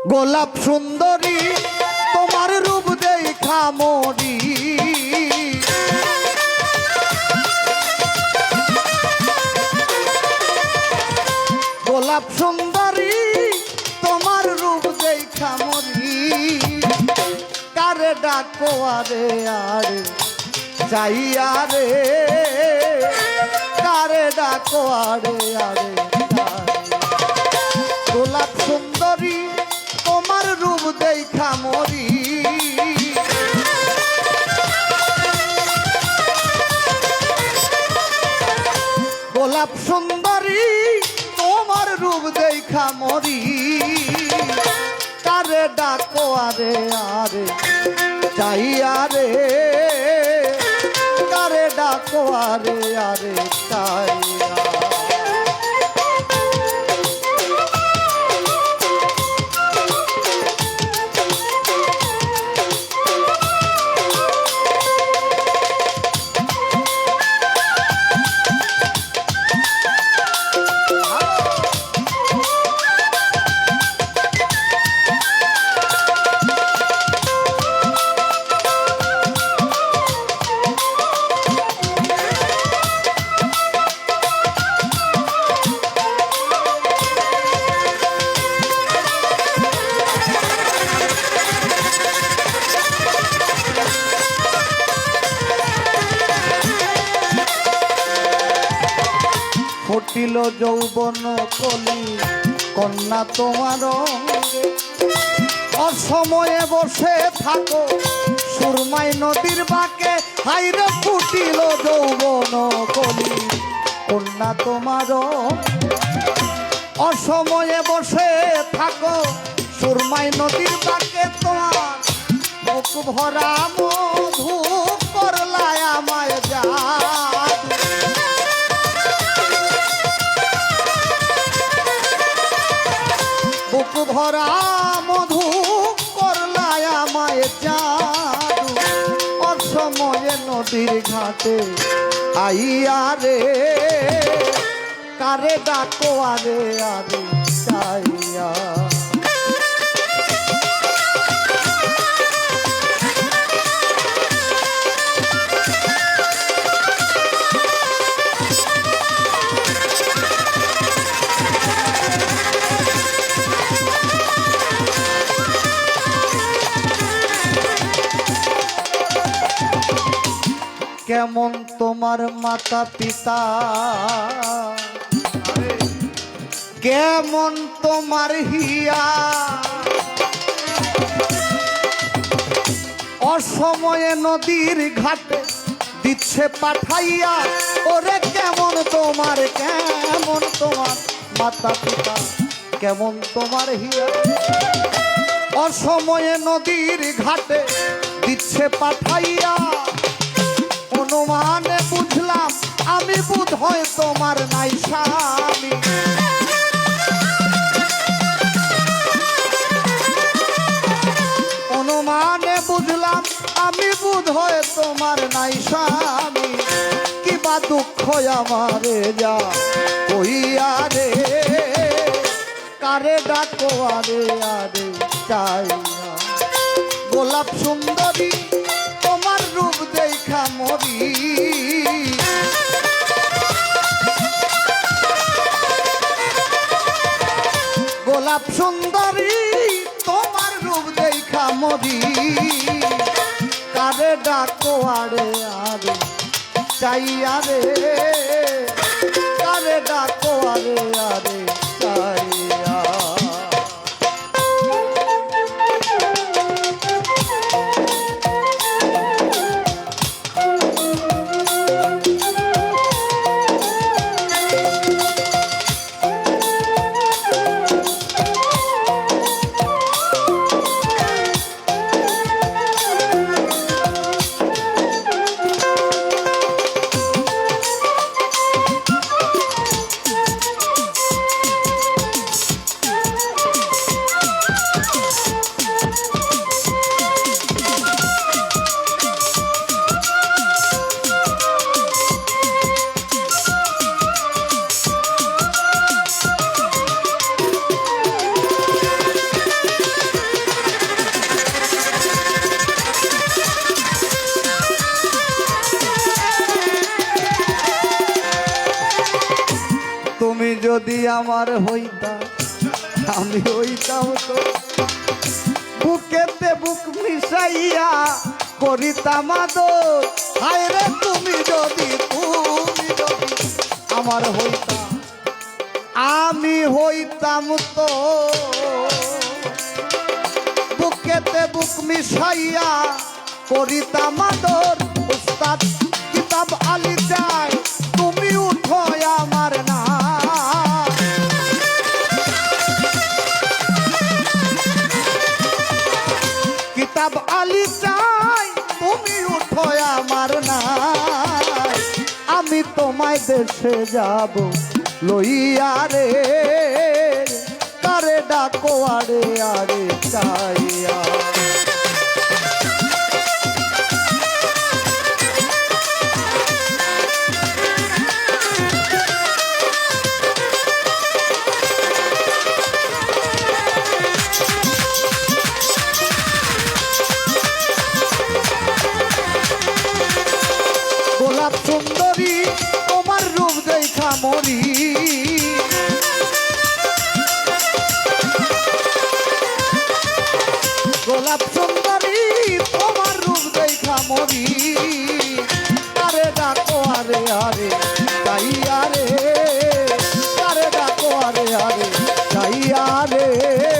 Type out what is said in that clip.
গোলাপ সুন্দরী তোমার রূপ দেখা মরি, গোলাপ সুন্দরী তোমার রূপ দেখা মরি। কারে ডাকো আরে আরে যাইয়া রে, কারে ডাকো আরে আরে। গোলাপ সুন্দরী তোমার রূপ দেখা মরি, গোলাপ সুন্দরী তোমার রূপ দেখা মরি। কারে ডাকো আরে আরে যাইয়া রে, কারে ডাকো আরে আরে যাইয়া। ফুটিল যৌবন কলি কন্যা তোমার অঙ্গে, অসময়ে বসে থাকো সুরমাই নদীর বাঁকে। হাইরে ফুটিল যৌবন কলি কন্যা তোমার, অসময়ে বসে থাকো সুরমাই নদীর বাঁকে। তোমার মুখ ভরা মধু করলায় আমায় যা, বুক ভরা মধু করলায় আমায় জাদু। অসময়ে নদীর ঘাটে আইয়া রে, কারে ডাকো আরে আরে চাইয়া। কেমন তোমার মাতা পিতা, কেমন তোমার হিয়া, অসময়ে নদীর ঘাটে দিচ্ছে পাঠাইয়া। ওরে কেমন তোমার মাতা পিতা, কেমন তোমার হিয়া, অসময়ে নদীর ঘাটে দিচ্ছে পাঠাইয়া। অনুমানে বুঝলাম আমি বুধ হয় তোমার নাই স্বামী, অনুমানে বুঝলাম আমি বুধ হয় তোমার নাই স্বামী। কিবা দুঃখ আমারে যা কইয়া রে, কারে ডাকো আরে আরে চাইয়া। গোলাপ সুন্দরী তোমার রূপ দেখা মরি, গোলাপ সুন্দরী তোমার রূপ দেখা মরি। কারে ডাকো আরে আরে চাইয়া রে, কারে ডাকো আরে আরে চাইয়া। আমার হইতা আমি হইতাম তো বুকেতে বুক মিশাইয়া করিতাম আদর হায় রে তুমি যদি আমার হইতা আমি হইতাম তো বুকেতে বুক মিশাইয়া করিতাম আদর উস্তাদ কিতাব আলী যায় তুমি উঠো আমার না কিতাব আলী চাই তুমি উঠো আমার না আমি তোমায় দেশে যাব লইয়া রে কারে ডাকো আরে আরে চাইয়া গোলাপ সুন্দরী তোমার রূপ দেখা মরি গোলাপ সুন্দরী তোমার রূপ দেখা মরি আরে ডাকো আরে আরে তাইয়া রে আরে ডাকো আরে আরে তাইয়া রে